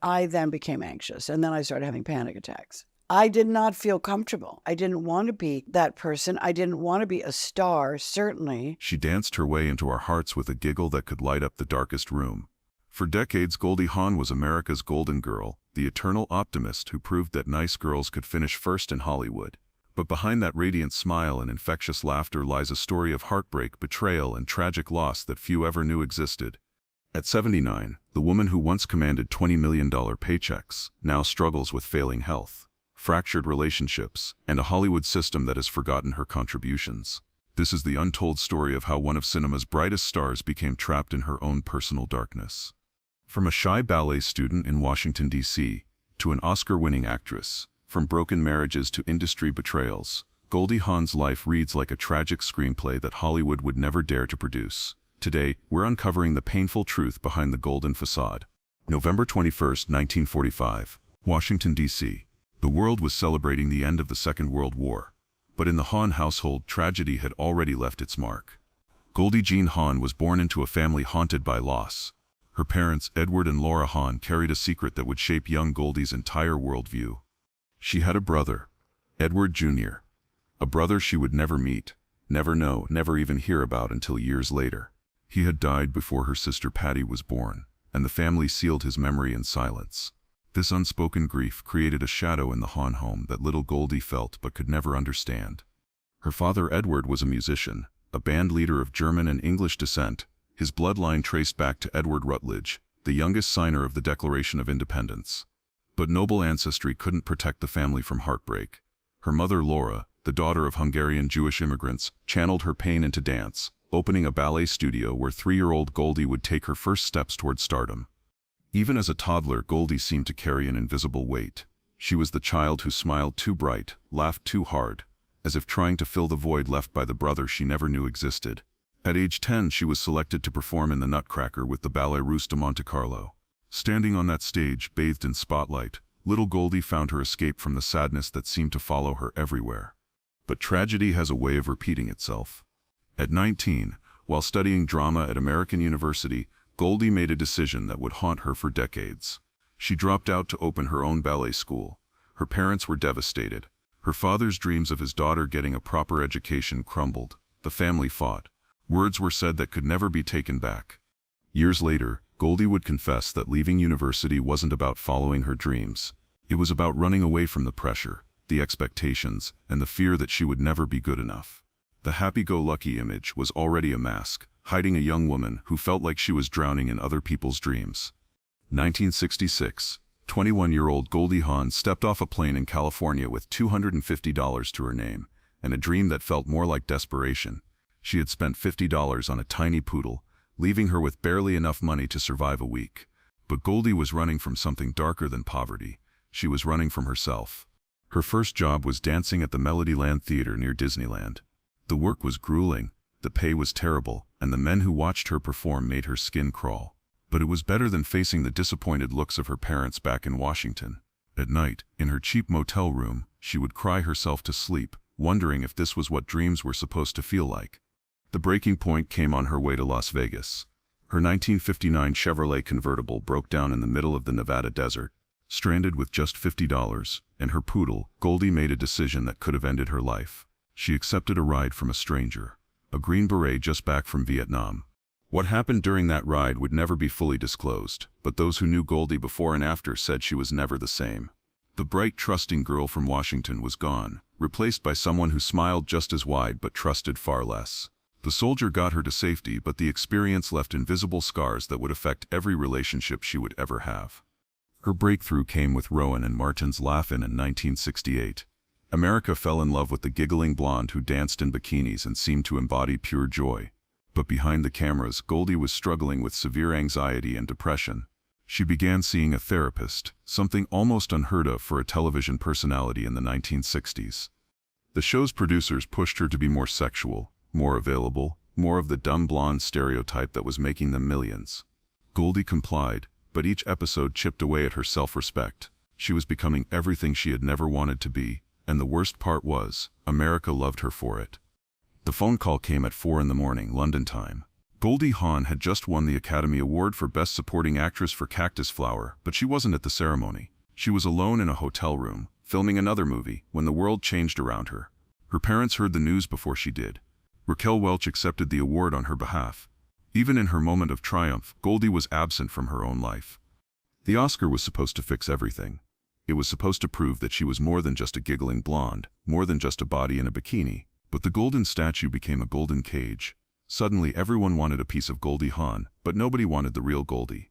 I then became anxious, and then I started having panic attacks. I did not feel comfortable. I didn't want to be that person. I didn't want to be a star, certainly. She danced her way into our hearts with a giggle that could light up the darkest room. For decades, Goldie Hawn was America's golden girl, the eternal optimist who proved that nice girls could finish first in Hollywood. But behind that radiant smile and infectious laughter lies a story of heartbreak, betrayal, and tragic loss that few ever knew existed. At 79, the woman who once commanded $20 million paychecks now struggles with failing health, fractured relationships, and a Hollywood system that has forgotten her contributions. This is the untold story of how one of cinema's brightest stars became trapped in her own personal darkness. From a shy ballet student in Washington, D.C., to an Oscar-winning actress, from broken marriages to industry betrayals, Goldie Hawn's life reads like a tragic screenplay that Hollywood would never dare to produce. Today, we're uncovering the painful truth behind the golden facade. November 21, 1945, Washington, D.C. The world was celebrating the end of the Second World War. But in the Hawn household, tragedy had already left its mark. Goldie Jean Hawn was born into a family haunted by loss. Her parents, Edward and Laura Hawn, carried a secret that would shape young Goldie's entire worldview. She had a brother, Edward Jr., a brother she would never meet, never know, never even hear about until years later. He had died before her sister Patty was born, and the family sealed his memory in silence. This unspoken grief created a shadow in the Hawn home that little Goldie felt but could never understand. Her father Edward was a musician, a band leader of German and English descent, his bloodline traced back to Edward Rutledge, the youngest signer of the Declaration of Independence. But noble ancestry couldn't protect the family from heartbreak. Her mother Laura, the daughter of Hungarian Jewish immigrants, channeled her pain into dance, opening a ballet studio where 3-year-old Goldie would take her first steps toward stardom. Even as a toddler, Goldie seemed to carry an invisible weight. She was the child who smiled too bright, laughed too hard, as if trying to fill the void left by the brother she never knew existed. At age 10, she was selected to perform in the Nutcracker with the Ballet Russe de Monte Carlo. Standing on that stage, bathed in spotlight, little Goldie found her escape from the sadness that seemed to follow her everywhere. But tragedy has a way of repeating itself. At 19, while studying drama at American University, Goldie made a decision that would haunt her for decades. She dropped out to open her own ballet school. Her parents were devastated. Her father's dreams of his daughter getting a proper education crumbled. The family fought. Words were said that could never be taken back. Years later, Goldie would confess that leaving university wasn't about following her dreams. It was about running away from the pressure, the expectations, and the fear that she would never be good enough. The happy-go-lucky image was already a mask, hiding a young woman who felt like she was drowning in other people's dreams. 1966, 21-year-old Goldie Hawn stepped off a plane in California with $250 to her name, and a dream that felt more like desperation. She had spent $50 on a tiny poodle, leaving her with barely enough money to survive a week. But Goldie was running from something darker than poverty. She was running from herself. Her first job was dancing at the Melodyland Theater near Disneyland. The work was grueling, the pay was terrible, and the men who watched her perform made her skin crawl. But it was better than facing the disappointed looks of her parents back in Washington. At night, in her cheap motel room, she would cry herself to sleep, wondering if this was what dreams were supposed to feel like. The breaking point came on her way to Las Vegas. Her 1959 Chevrolet convertible broke down in the middle of the Nevada desert. Stranded with just $50 and her poodle, Goldie made a decision that could have ended her life. She accepted a ride from a stranger, a Green Beret just back from Vietnam. What happened during that ride would never be fully disclosed, but those who knew Goldie before and after said she was never the same. The bright, trusting girl from Washington was gone, replaced by someone who smiled just as wide but trusted far less. The soldier got her to safety, but the experience left invisible scars that would affect every relationship she would ever have. Her breakthrough came with Rowan and Martin's Laugh-In 1968. America fell in love with the giggling blonde who danced in bikinis and seemed to embody pure joy. But behind the cameras, Goldie was struggling with severe anxiety and depression. She began seeing a therapist, something almost unheard of for a television personality in the 1960s. The show's producers pushed her to be more sexual, more available, more of the dumb blonde stereotype that was making them millions. Goldie complied, but each episode chipped away at her self-respect. She was becoming everything she had never wanted to be, and the worst part was, America loved her for it. The phone call came at 4 in the morning, London time. Goldie Hawn had just won the Academy Award for Best Supporting Actress for Cactus Flower, but she wasn't at the ceremony. She was alone in a hotel room, filming another movie, when the world changed around her. Her parents heard the news before she did. Raquel Welch accepted the award on her behalf. Even in her moment of triumph, Goldie was absent from her own life. The Oscar was supposed to fix everything. It was supposed to prove that she was more than just a giggling blonde, more than just a body in a bikini. But the golden statue became a golden cage. Suddenly everyone wanted a piece of Goldie Hawn, but nobody wanted the real Goldie.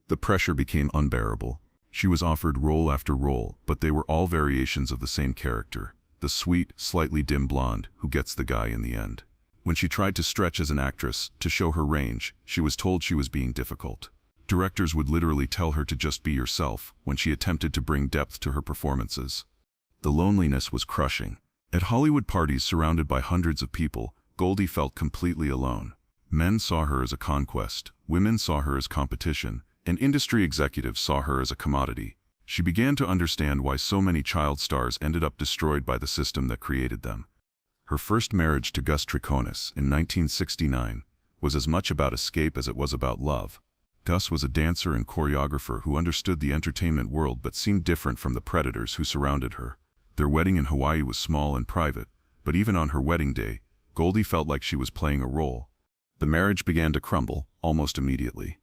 The pressure became unbearable. She was offered role after role, but they were all variations of the same character, the sweet, slightly dim blonde who gets the guy in the end. When she tried to stretch as an actress, to show her range, she was told she was being difficult. Directors would literally tell her to just be yourself when she attempted to bring depth to her performances. The loneliness was crushing. At Hollywood parties surrounded by hundreds of people, Goldie felt completely alone. Men saw her as a conquest, women saw her as competition, and industry executives saw her as a commodity. She began to understand why so many child stars ended up destroyed by the system that created them. Her first marriage to Gus Triconis in 1969 was as much about escape as it was about love. Gus was a dancer and choreographer who understood the entertainment world but seemed different from the predators who surrounded her. Their wedding in Hawaii was small and private, but even on her wedding day, Goldie felt like she was playing a role. The marriage began to crumble, almost immediately.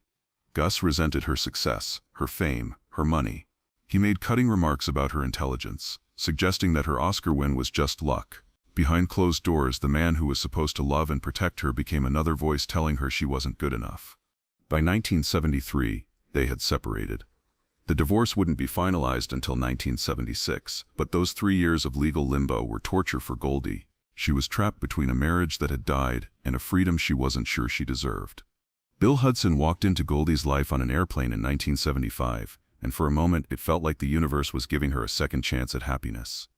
Gus resented her success, her fame, her money. He made cutting remarks about her intelligence, suggesting that her Oscar win was just luck. Behind closed doors, the man who was supposed to love and protect her became another voice telling her she wasn't good enough. By 1973, they had separated. The divorce wouldn't be finalized until 1976, but those 3 years of legal limbo were torture for Goldie. She was trapped between a marriage that had died and a freedom she wasn't sure she deserved. Bill Hudson walked into Goldie's life on an airplane in 1975, and for a moment it felt like the universe was giving her a second chance at happiness.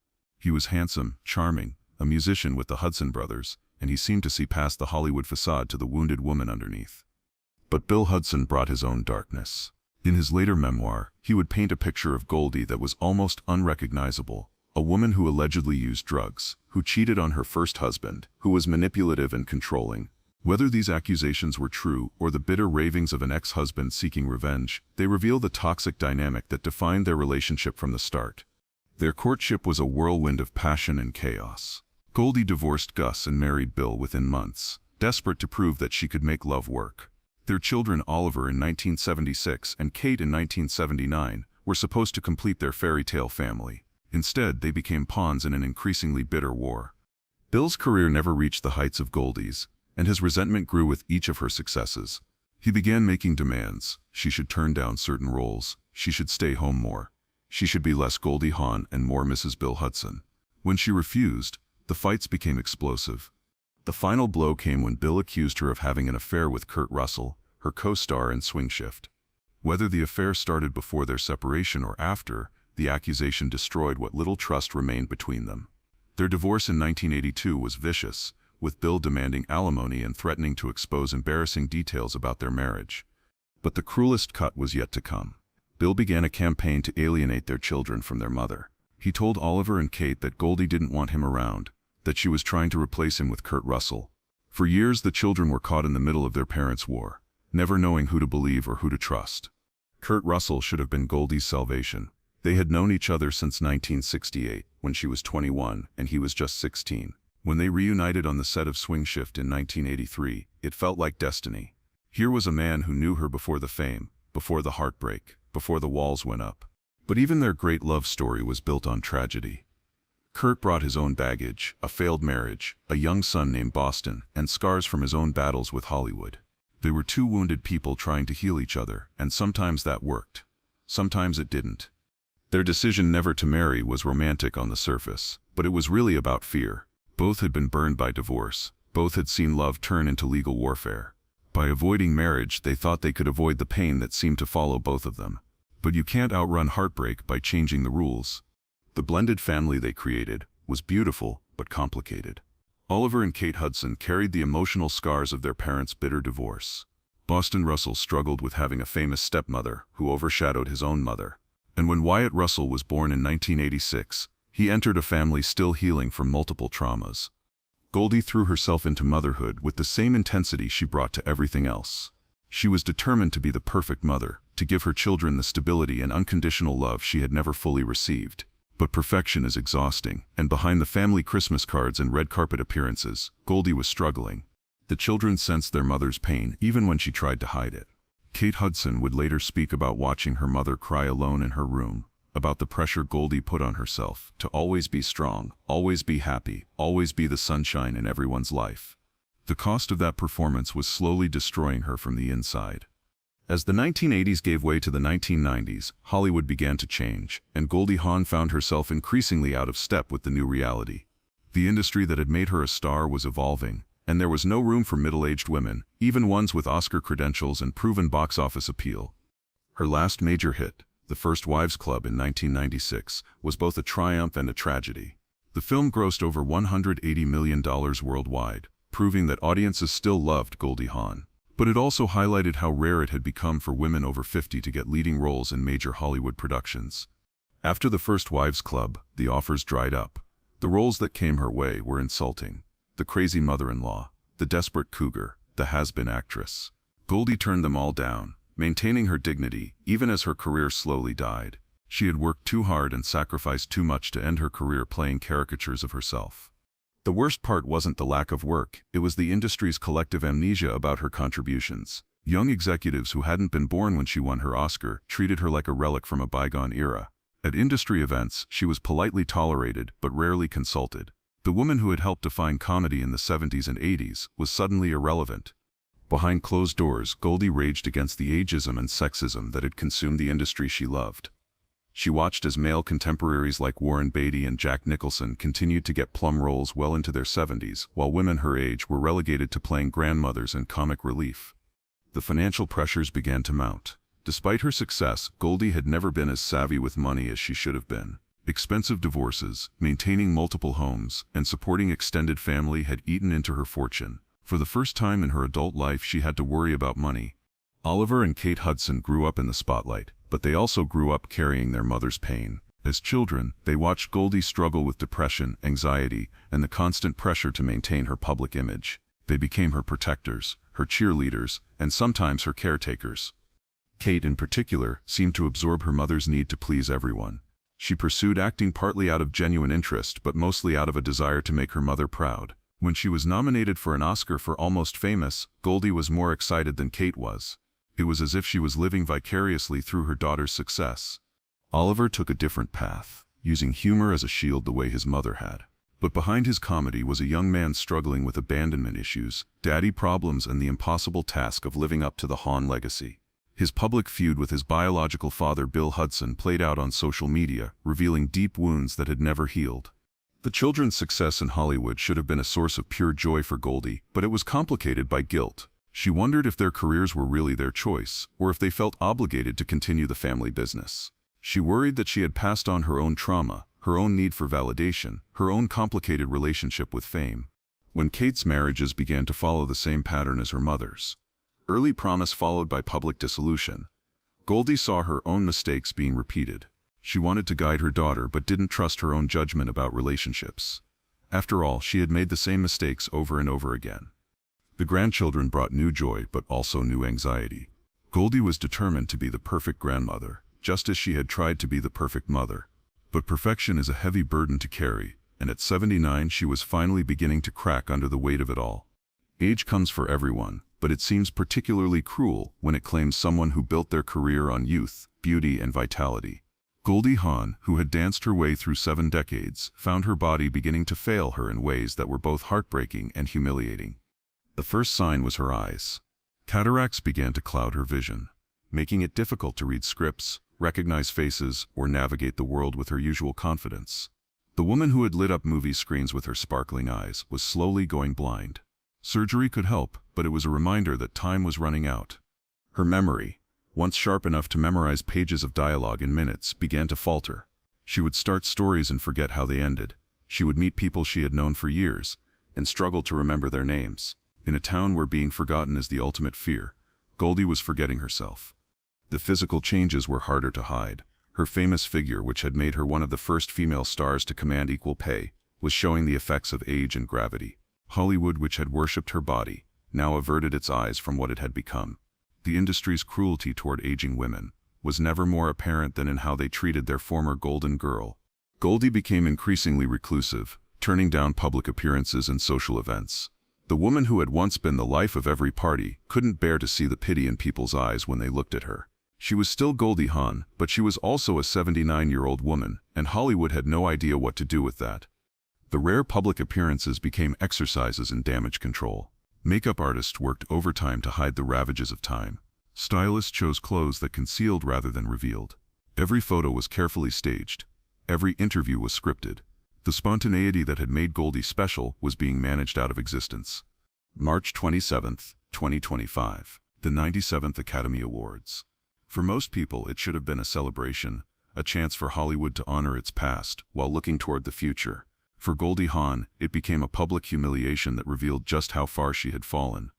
He was handsome, charming, a musician with the Hudson brothers, and he seemed to see past the Hollywood facade to the wounded woman underneath. But Bill Hudson brought his own darkness. In his later memoir, he would paint a picture of Goldie that was almost unrecognizable. A woman who allegedly used drugs, who cheated on her first husband, who was manipulative and controlling. Whether these accusations were true or the bitter ravings of an ex-husband seeking revenge, they reveal the toxic dynamic that defined their relationship from the start. Their courtship was a whirlwind of passion and chaos. Goldie divorced Gus and married Bill within months, desperate to prove that she could make love work. Their children Oliver in 1976 and Kate in 1979 were supposed to complete their fairy tale family. Instead, they became pawns in an increasingly bitter war. Bill's career never reached the heights of Goldie's, and his resentment grew with each of her successes. He began making demands. She should turn down certain roles. She should stay home more. She should be less Goldie Hawn and more Mrs. Bill Hudson. When she refused, the fights became explosive. The final blow came when Bill accused her of having an affair with Kurt Russell, her co-star in Swing Shift. Whether the affair started before their separation or after, the accusation destroyed what little trust remained between them. Their divorce in 1982 was vicious, with Bill demanding alimony and threatening to expose embarrassing details about their marriage. But the cruelest cut was yet to come. Bill began a campaign to alienate their children from their mother. He told Oliver and Kate that Goldie didn't want him around, that she was trying to replace him with Kurt Russell. For years, the children were caught in the middle of their parents' war, never knowing who to believe or who to trust. Kurt Russell should have been Goldie's salvation. They had known each other since 1968, when she was 21 and he was just 16. When they reunited on the set of Swing Shift in 1983, it felt like destiny. Here was a man who knew her before the fame, before the heartbreak, before the walls went up. But even their great love story was built on tragedy. Kurt brought his own baggage, a failed marriage, a young son named Boston, and scars from his own battles with Hollywood. They were two wounded people trying to heal each other, and sometimes that worked. Sometimes it didn't. Their decision never to marry was romantic on the surface, but it was really about fear. Both had been burned by divorce. Both had seen love turn into legal warfare. By avoiding marriage, they thought they could avoid the pain that seemed to follow both of them. But you can't outrun heartbreak by changing the rules. The blended family they created was beautiful but complicated. Oliver and Kate Hudson carried the emotional scars of their parents' bitter divorce. Boston Russell struggled with having a famous stepmother who overshadowed his own mother. And when Wyatt Russell was born in 1986, he entered a family still healing from multiple traumas. Goldie threw herself into motherhood with the same intensity she brought to everything else. She was determined to be the perfect mother, to give her children the stability and unconditional love she had never fully received. But perfection is exhausting, and behind the family Christmas cards and red carpet appearances, Goldie was struggling. The children sensed their mother's pain, even when she tried to hide it. Kate Hudson would later speak about watching her mother cry alone in her room, about the pressure Goldie put on herself to always be strong, always be happy, always be the sunshine in everyone's life. The cost of that performance was slowly destroying her from the inside. As the 1980s gave way to the 1990s, Hollywood began to change, and Goldie Hawn found herself increasingly out of step with the new reality. The industry that had made her a star was evolving, and there was no room for middle-aged women, even ones with Oscar credentials and proven box office appeal. Her last major hit, The First Wives Club in 1996, was both a triumph and a tragedy. The film grossed over $180 million worldwide, proving that audiences still loved Goldie Hawn. But it also highlighted how rare it had become for women over 50 to get leading roles in major Hollywood productions. After The First Wives Club, the offers dried up. The roles that came her way were insulting. The crazy mother-in-law, the desperate cougar, the has-been actress. Goldie turned them all down, maintaining her dignity even as her career slowly died. She had worked too hard and sacrificed too much to end her career playing caricatures of herself. The worst part wasn't the lack of work, it was the industry's collective amnesia about her contributions. Young executives who hadn't been born when she won her Oscar treated her like a relic from a bygone era. At industry events, she was politely tolerated but rarely consulted. The woman who had helped define comedy in the 70s and 80s was suddenly irrelevant. Behind closed doors, Goldie raged against the ageism and sexism that had consumed the industry she loved. She watched as male contemporaries like Warren Beatty and Jack Nicholson continued to get plum roles well into their 70s, while women her age were relegated to playing grandmothers and comic relief. The financial pressures began to mount. Despite her success, Goldie had never been as savvy with money as she should have been. Expensive divorces, maintaining multiple homes, and supporting extended family had eaten into her fortune. For the first time in her adult life, she had to worry about money. Oliver and Kate Hudson grew up in the spotlight, but they also grew up carrying their mother's pain. As children, they watched Goldie struggle with depression, anxiety, and the constant pressure to maintain her public image. They became her protectors, her cheerleaders, and sometimes her caretakers. Kate, in particular, seemed to absorb her mother's need to please everyone. She pursued acting partly out of genuine interest, but mostly out of a desire to make her mother proud. When she was nominated for an Oscar for Almost Famous, Goldie was more excited than Kate was. It was as if she was living vicariously through her daughter's success. Oliver took a different path, using humor as a shield the way his mother had. But behind his comedy was a young man struggling with abandonment issues, daddy problems, and the impossible task of living up to the Hawn legacy. His public feud with his biological father, Bill Hudson, played out on social media, revealing deep wounds that had never healed. The children's success in Hollywood should have been a source of pure joy for Goldie, but it was complicated by guilt. She wondered if their careers were really their choice, or if they felt obligated to continue the family business. She worried that she had passed on her own trauma, her own need for validation, her own complicated relationship with fame. When Kate's marriages began to follow the same pattern as her mother's, early promise followed by public dissolution, Goldie saw her own mistakes being repeated. She wanted to guide her daughter but didn't trust her own judgment about relationships. After all, she had made the same mistakes over and over again. The grandchildren brought new joy but also new anxiety. Goldie was determined to be the perfect grandmother, just as she had tried to be the perfect mother. But perfection is a heavy burden to carry, and at 79 she was finally beginning to crack under the weight of it all. Age comes for everyone, but it seems particularly cruel when it claims someone who built their career on youth, beauty, and vitality. Goldie Hawn, who had danced her way through 7 decades, found her body beginning to fail her in ways that were both heartbreaking and humiliating. The first sign was her eyes. Cataracts began to cloud her vision, making it difficult to read scripts, recognize faces, or navigate the world with her usual confidence. The woman who had lit up movie screens with her sparkling eyes was slowly going blind. Surgery could help, but it was a reminder that time was running out. Her memory, once sharp enough to memorize pages of dialogue in minutes, began to falter. She would start stories and forget how they ended. She would meet people she had known for years, and struggle to remember their names. In a town where being forgotten is the ultimate fear, Goldie was forgetting herself. The physical changes were harder to hide. Her famous figure, which had made her one of the first female stars to command equal pay, was showing the effects of age and gravity. Hollywood, which had worshipped her body, now averted its eyes from what it had become. The industry's cruelty toward aging women was never more apparent than in how they treated their former golden girl. Goldie became increasingly reclusive, turning down public appearances and social events. The woman who had once been the life of every party couldn't bear to see the pity in people's eyes when they looked at her. She was still Goldie Hawn, but she was also a 79-year-old woman, and Hollywood had no idea what to do with that. The rare public appearances became exercises in damage control. Makeup artists worked overtime to hide the ravages of time. Stylists chose clothes that concealed rather than revealed. Every photo was carefully staged. Every interview was scripted. The spontaneity that had made Goldie special was being managed out of existence. March 27, 2025. The 97th Academy Awards. For most people, it should have been a celebration, a chance for Hollywood to honor its past while looking toward the future. For Goldie Hawn, it became a public humiliation that revealed just how far she had fallen.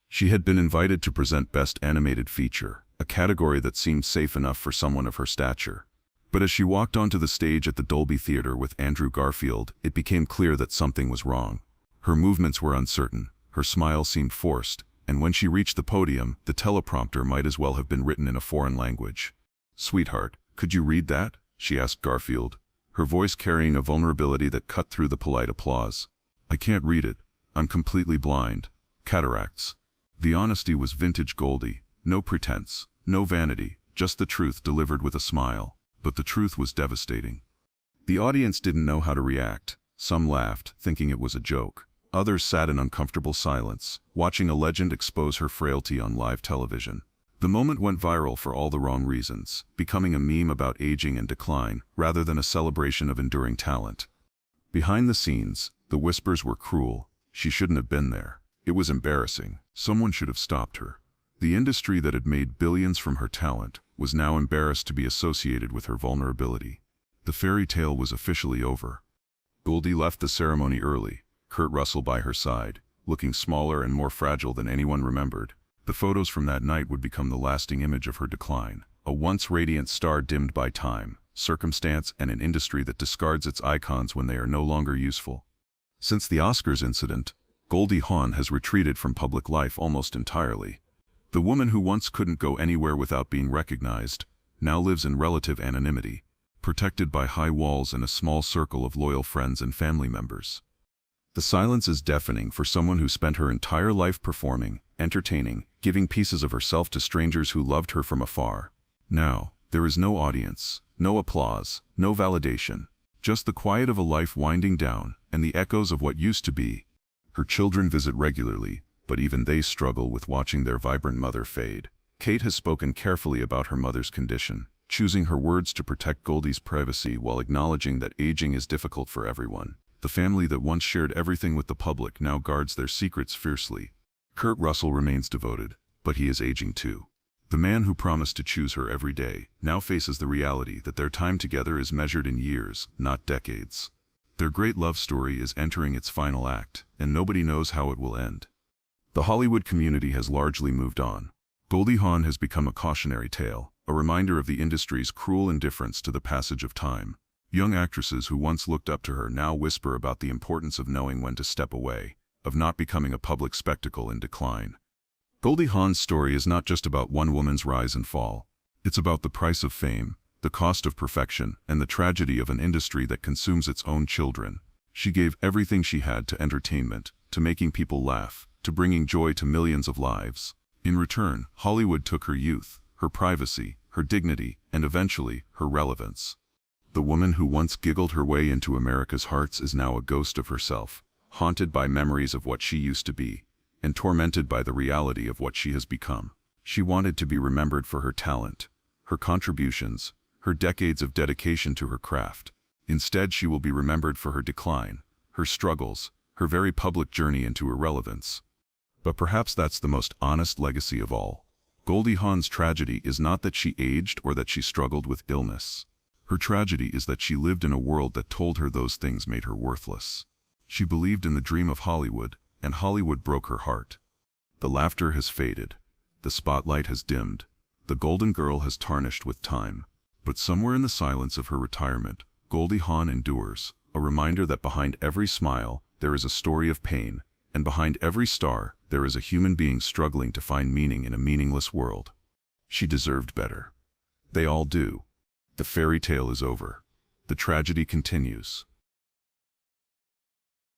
She had been invited to present Best Animated Feature, a category that seemed safe enough for someone of her stature. But as she walked onto the stage at the Dolby Theater with Andrew Garfield, it became clear that something was wrong. Her movements were uncertain, her smile seemed forced, and when she reached the podium, the teleprompter might as well have been written in a foreign language. "Sweetheart, could you read that?" she asked Garfield, her voice carrying a vulnerability that cut through the polite applause. "I can't read it. I'm completely blind. Cataracts." The honesty was vintage Goldie, no pretense, no vanity, just the truth delivered with a smile. But the truth was devastating. The audience didn't know how to react. Some laughed, thinking it was a joke. Others sat in uncomfortable silence, watching a legend expose her frailty on live television. The moment went viral for all the wrong reasons, becoming a meme about aging and decline, rather than a celebration of enduring talent. Behind the scenes, the whispers were cruel. She shouldn't have been there. It was embarrassing. Someone should have stopped her. The industry that had made billions from her talent was now embarrassed to be associated with her vulnerability. The fairy tale was officially over. Goldie left the ceremony early, Kurt Russell by her side, looking smaller and more fragile than anyone remembered. The photos from that night would become the lasting image of her decline, a once radiant star dimmed by time, circumstance, and an industry that discards its icons when they are no longer useful. Since the Oscars incident, Goldie Hawn has retreated from public life almost entirely. The woman who once couldn't go anywhere without being recognized now lives in relative anonymity, protected by high walls and a small circle of loyal friends and family members. The silence is deafening for someone who spent her entire life performing, entertaining, giving pieces of herself to strangers who loved her from afar. Now, there is no audience, no applause, no validation, just the quiet of a life winding down and the echoes of what used to be. Her children visit regularly, but even they struggle with watching their vibrant mother fade. Kate has spoken carefully about her mother's condition, choosing her words to protect Goldie's privacy while acknowledging that aging is difficult for everyone. The family that once shared everything with the public now guards their secrets fiercely. Kurt Russell remains devoted, but he is aging too. The man who promised to choose her every day now faces the reality that their time together is measured in years, not decades. Their great love story is entering its final act, and nobody knows how it will end. The Hollywood community has largely moved on. Goldie Hawn has become a cautionary tale, a reminder of the industry's cruel indifference to the passage of time. Young actresses who once looked up to her now whisper about the importance of knowing when to step away, of not becoming a public spectacle in decline. Goldie Hawn's story is not just about one woman's rise and fall. It's about the price of fame, the cost of perfection, and the tragedy of an industry that consumes its own children. She gave everything she had to entertainment, to making people laugh, to bringing joy to millions of lives. In return, Hollywood took her youth, her privacy, her dignity, and eventually, her relevance. The woman who once giggled her way into America's hearts is now a ghost of herself, haunted by memories of what she used to be, and tormented by the reality of what she has become. She wanted to be remembered for her talent, her contributions, her decades of dedication to her craft. Instead, she will be remembered for her decline, her struggles, her very public journey into irrelevance. But perhaps that's the most honest legacy of all. Goldie Hawn's tragedy is not that she aged or that she struggled with illness. Her tragedy is that she lived in a world that told her those things made her worthless. She believed in the dream of Hollywood, and Hollywood broke her heart. The laughter has faded. The spotlight has dimmed. The golden girl has tarnished with time. But somewhere in the silence of her retirement, Goldie Hawn endures, a reminder that behind every smile, there is a story of pain, And behind every star, there is a human being struggling to find meaning in a meaningless world. She deserved better. They all do. The fairy tale is over. The tragedy continues.